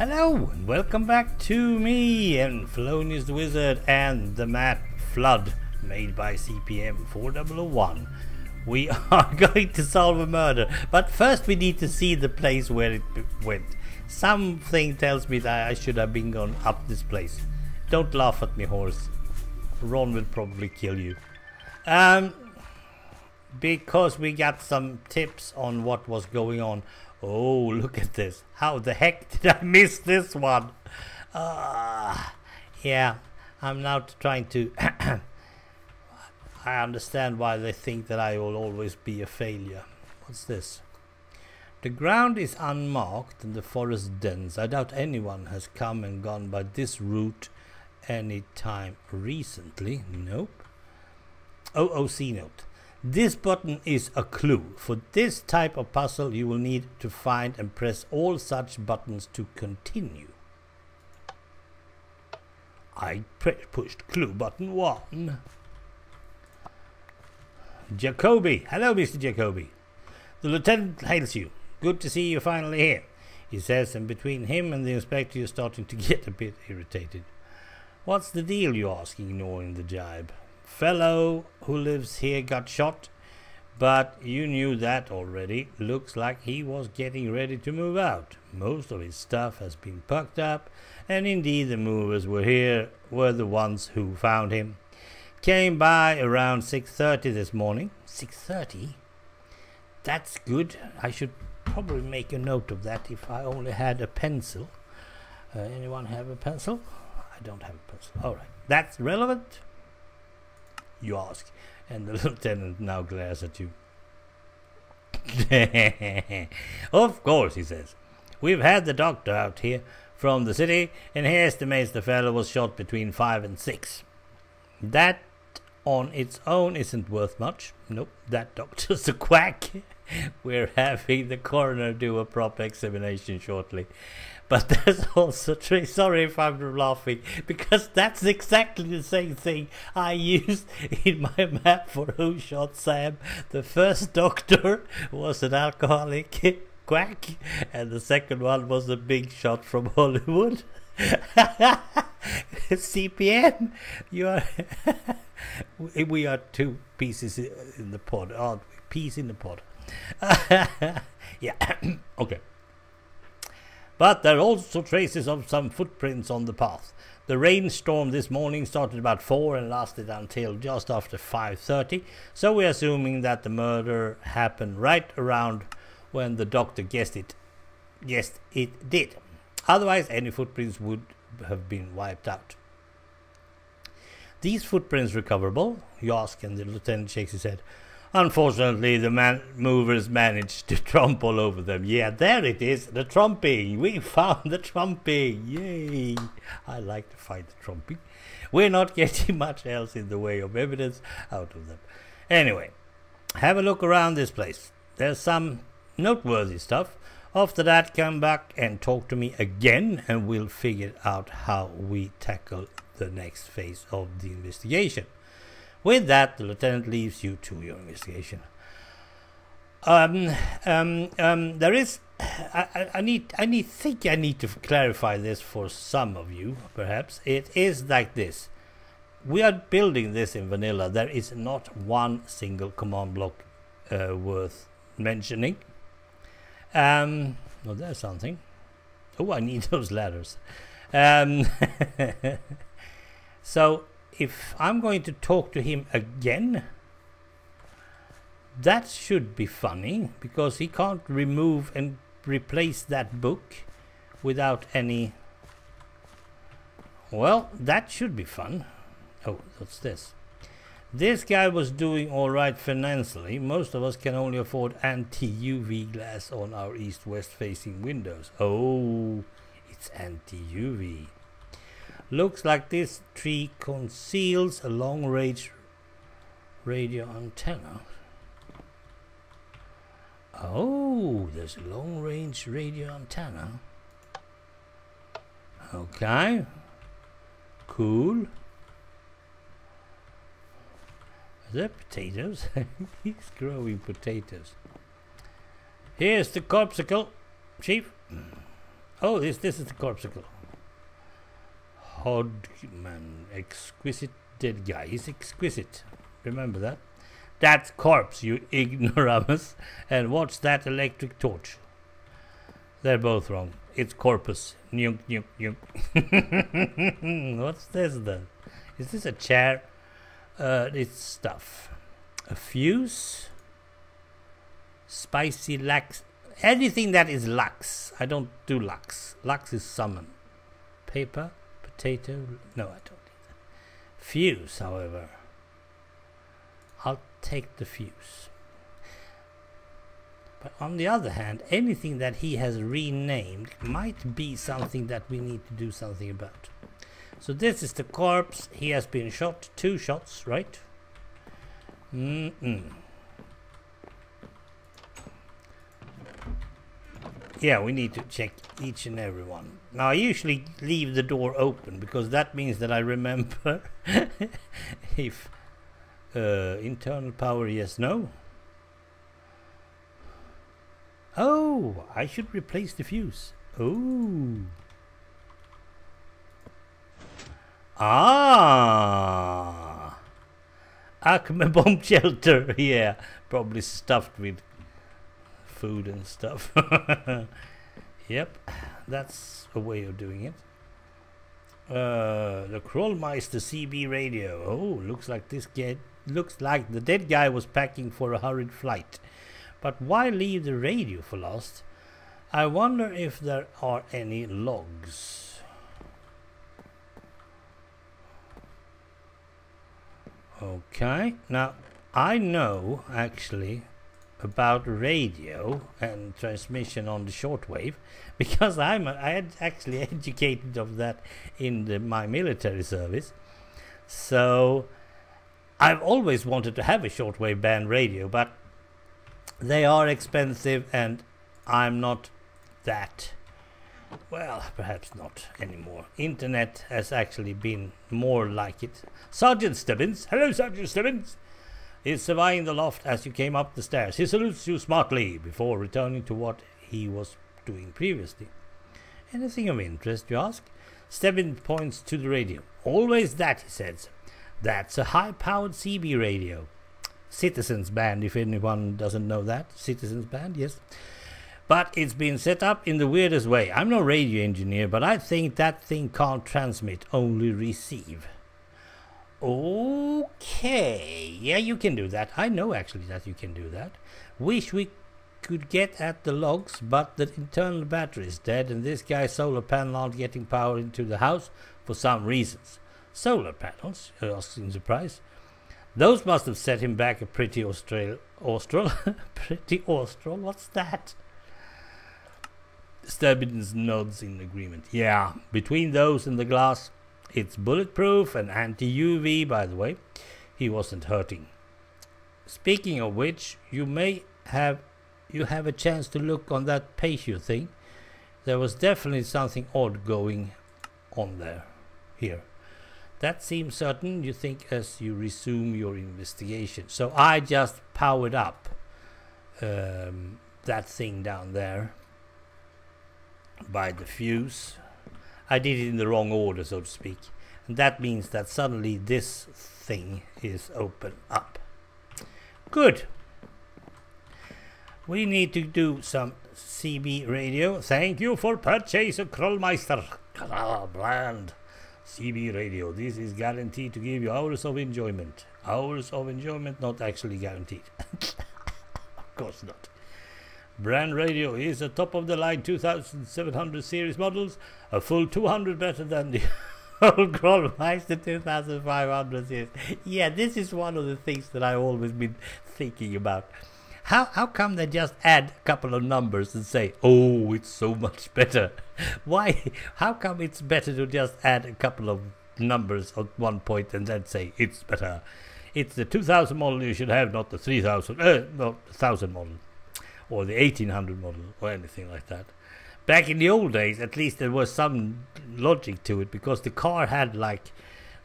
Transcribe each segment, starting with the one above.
Hello and welcome back to me and Felonious the Wizard and the Mad Flood made by cpm4001. We are going to solve a murder, but first we need to see the place where it went. Something tells me that I should have been gone up this place. Don't laugh at me, horse. Ron will probably kill you. Because we got some tips on what was going on. Oh, look at this. How the heck did I miss this one? Yeah, I'm now trying to... I understand why they think that I will always be a failure. What's this? The ground is unmarked and the forest dense. I doubt anyone has come and gone by this route any time recently. Nope. OOC note. This button is a clue. For this type of puzzle you will need to find and press all such buttons to continue. I pushed clue button 1. Jacoby. Hello, Mr. Jacoby. The lieutenant hails you. Good to see you finally here, he says, and between him and the inspector you're starting to get a bit irritated. What's the deal, you ask, ignoring the jibe. Fellow who lives here got shot, but you knew that already. Looks like he was getting ready to move out. Most of his stuff has been packed up, and indeed the movers were the ones who found him. Came by around 6:30 this morning. 6:30? That's good. I should probably make a note of that if I only had a pencil. Anyone have a pencil? I don't have a pencil. Alright, that's relevant, you ask, and the lieutenant now glares at you. Of course, he says. We've had the doctor out here from the city, and he estimates the fellow was shot between 5 and 6. That on its own isn't worth much. Nope, that doctor's a quack. We're having the coroner do a proper examination shortly. But there's also sorry if I'm laughing, because that's exactly the same thing I used in my map for Who Shot Sam. The first doctor was an alcoholic quack, and the second one was a big shot from Hollywood. CPM, you are we are two pieces in the pod, aren't we? Peas in the pod. Yeah, okay. But there are also traces of some footprints on the path. The rainstorm this morning started about 4 and lasted until just after 5:30, so we're assuming that the murder happened right around when the doctor guessed it. Yes, it did. Otherwise, any footprints would have been wiped out. These footprints recoverable? You ask, and the lieutenant shakes his head. Unfortunately, the movers managed to tromp all over them. Yeah, there it is, the tromping. We found the tromping. Yay. I like to find the tromping. We're not getting much else in the way of evidence out of them. Anyway, have a look around this place. There's some noteworthy stuff. After that, come back and talk to me again, and we'll figure out how we tackle the next phase of the investigation. With that, the lieutenant leaves you to your investigation. There is... I think I need to clarify this for some of you, perhaps. It is like this. We are building this in vanilla. There is not one single command block worth mentioning. Oh, there's something. Oh, I need those ladders. So... if I'm going to talk to him again, that should be funny, because he can't remove and replace that book without any... Well, that should be fun. Oh, what's this? This guy was doing alright financially. Most of us can only afford anti-UV glass on our east-west facing windows. Oh, it's anti-UV. Looks like this tree conceals a long-range radio antenna. Oh, there's a long-range radio antenna. Okay. Cool. Are there potatoes? He's growing potatoes. Here's the corpsicle, Chief. Oh, this is the corpsicle. Hodgman, exquisite dead guy. He's exquisite. Remember that. That's corpse, you ignoramus. And watch that electric torch. They're both wrong. It's corpus. Nyunk, nyunk, nyunk. What's this then? Is this a chair? It's stuff. A fuse. Spicy lax. Anything that is lux. I don't do lux. Lux is summon. Paper. Potato. No, I don't need that. Fuse, however. I'll take the fuse. But on the other hand, anything that he has renamed might be something that we need to do something about. So this is the corpse. He has been shot. 2 shots, right? Yeah, we need to check each and every one. Now, I usually leave the door open because that means that I remember if internal power, yes, no. Oh, I should replace the fuse. Oh. Ah. ACME bomb shelter. Yeah, probably stuffed with food and stuff. Yep, that's a way of doing it. The Krollmeister CB radio. Oh, looks like the dead guy was packing for a hurried flight. But why leave the radio for last? I wonder if there are any logs. Okay, now I know actually about radio and transmission on the shortwave because I had actually educated of that in my military service. So I've always wanted to have a shortwave band radio, but they are expensive and I'm not that, well, perhaps not anymore. Internet has actually been more like it. Sergeant Stebbins, hello Sergeant Stebbins, is surveying the loft as you came up the stairs. He salutes you smartly before returning to what he was doing previously. Anything of interest, you ask? Stebbins points to the radio. Always that, he says. That's a high-powered CB radio. Citizens band, if anyone doesn't know that. Citizens band, yes. But it's been set up in the weirdest way. I'm no radio engineer, but I think that thing can't transmit, only receive. Okay, yeah, you can do that. I know actually that you can do that. Wish we could get at the logs, but the internal battery is dead and this guy's solar panel aren't getting power into the house for some reasons. Solar panels? Asks in surprise. Those must have set him back a pretty austral. Pretty austral? What's that? Stebbins nods in agreement. Yeah, between those and the glass, it's bulletproof and anti-UV, by the way. He wasn't hurting. Speaking of which, you have a chance to look on that patio thing. There was definitely something odd going on there. Here. That seems certain, you think, as you resume your investigation. So I just powered up that thing down there by the fuse. I did it in the wrong order, so to speak. And that means that suddenly this thing is open up. Good. We need to do some CB radio. Thank you for purchase of Krollmeister. Brand. CB radio. This is guaranteed to give you hours of enjoyment. Hours of enjoyment, not actually guaranteed. Of course not. Brand radio is a top-of-the-line 2700 series models, a full 200 better than the old Krollmeister 2500 series. Yeah, this is one of the things that I've always been thinking about. How come they just add a couple of numbers and say, oh, it's so much better? Why? How come it's better to just add a couple of numbers at one point and then say it's better? It's the 2000 model you should have, not the 3000, not the 1000 model. Or the 1800 model, or anything like that. Back in the old days, at least there was some logic to it, because the car had like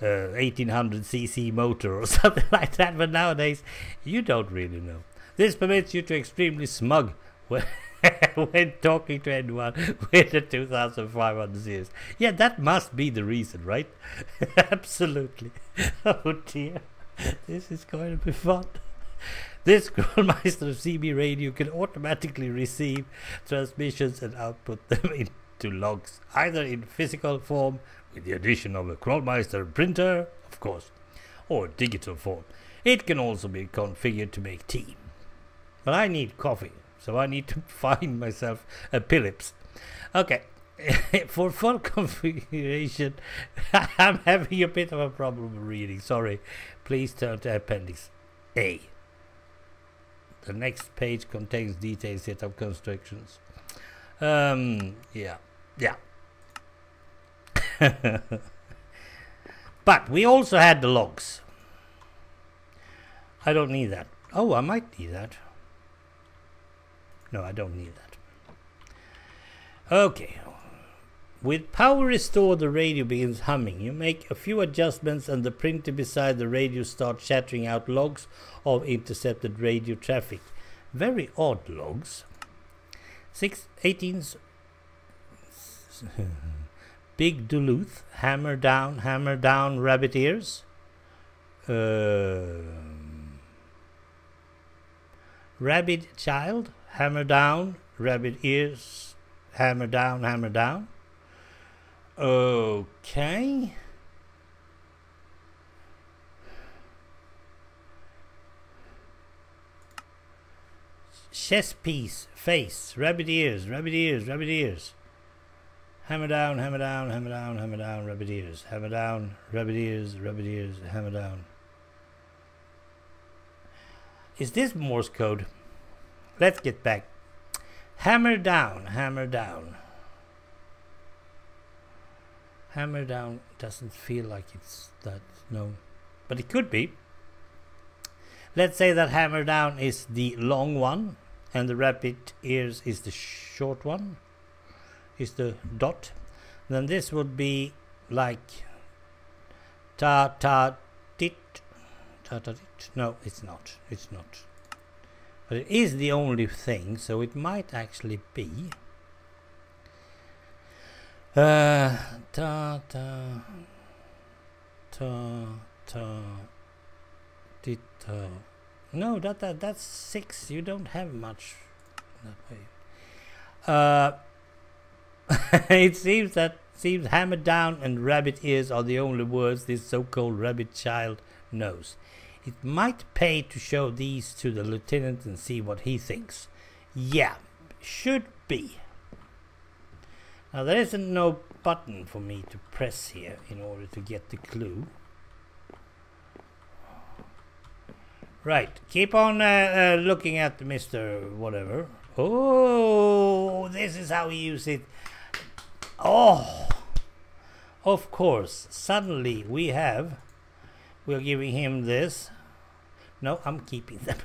1800cc motor or something like that, but nowadays you don't really know. This permits you to extremely smug when talking to anyone with a 2500 series. Yeah, that must be the reason, right? Absolutely. Oh dear, this is going to be fun. This Grandmaster of CB radio can automatically receive transmissions and output them into logs, either in physical form with the addition of a Grandmaster printer, of course, or digital form. It can also be configured to make tea. But I need coffee, so I need to find myself a Philips. Okay, for full configuration, I'm having a bit of a problem reading. Sorry, please turn to Appendix A. The next page contains detailed setup constructions. Yeah. But we also had the logs. I don't need that. Oh, I might need that. No, I don't need that. Okay. With power restored, the radio begins humming. You make a few adjustments and the printer beside the radio starts shattering out logs of intercepted radio traffic. Very odd logs. 18's Big Duluth, hammer down, rabbit ears. Rabbit child, hammer down, rabbit ears, hammer down. Okay. Chest piece, face, rabbit ears. Hammer down, rabbit ears. Hammer down, rabbit ears, hammer down. Is this Morse code? Let's get back. Hammer down. Hammer down doesn't feel like it's that, no. But it could be. Let's say that hammer down is the long one and the rabbit ears is the short one, is the dot. Then this would be like ta tit. No, it's not. But it is the only thing, so it might actually be ta tit. No, that's 6. You don't have much that way. It seems hammer down and rabbit ears are the only words this so-called rabbit child knows. It might pay to show these to the lieutenant and see what he thinks. Yeah, should be. Now there isn't no button for me to press here in order to get the clue. Right, keep on looking at Mr. Whatever. Oh, this is how we use it. Oh, of course. Suddenly we're giving him this. No, I'm keeping them.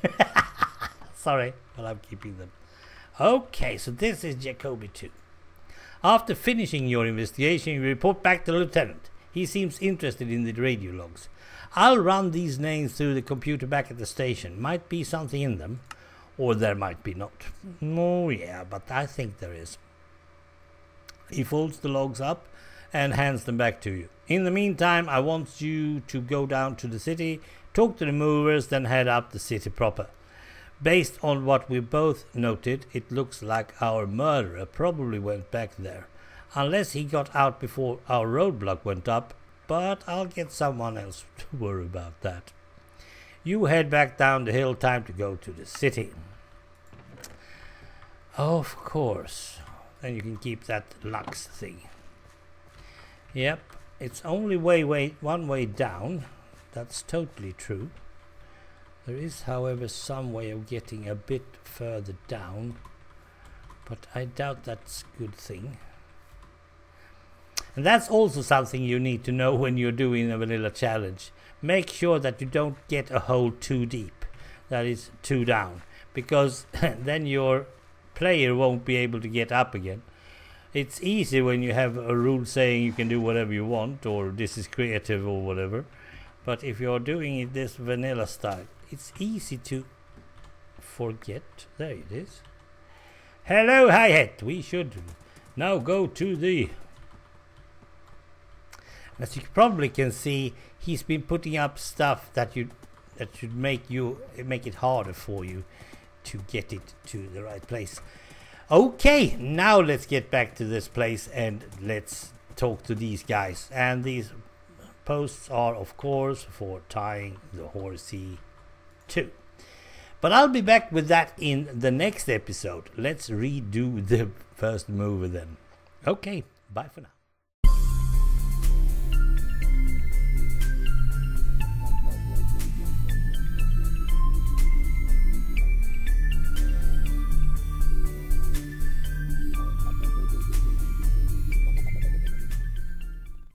Sorry, but I'm keeping them. Okay, so this is Jacoby 2. After finishing your investigation, you report back to the lieutenant. He seems interested in the radio logs. I'll run these names through the computer back at the station. Might be something in them, or there might be not. Oh yeah, but I think there is. He folds the logs up and hands them back to you. In the meantime, I want you to go down to the city, talk to the movers, then head up the city proper. Based on what we both noted, it looks like our murderer probably went back there. Unless he got out before our roadblock went up, but I'll get someone else to worry about that. You head back down the hill, time to go to the city. Of course. Then you can keep that Lux thing. Yep, it's only one way down. That's totally true. There is, however, some way of getting a bit further down, but I doubt that's a good thing. And that's also something you need to know when you're doing a vanilla challenge. Make sure that you don't get a hole too deep, that is too down, because then your player won't be able to get up again. It's easy when you have a rule saying you can do whatever you want, or this is creative or whatever. But if you're doing it this vanilla style, it's easy to forget. There it is. Hello, hi-hat. We should now go to the... As you probably can see, he's been putting up stuff that should make it harder for you to get it to the right place. Okay, now let's get back to this place and let's talk to these guys. And these posts are, of course, for tying the horsey too. But I'll be back with that in the next episode. Let's redo the first mover then. Okay, bye for now.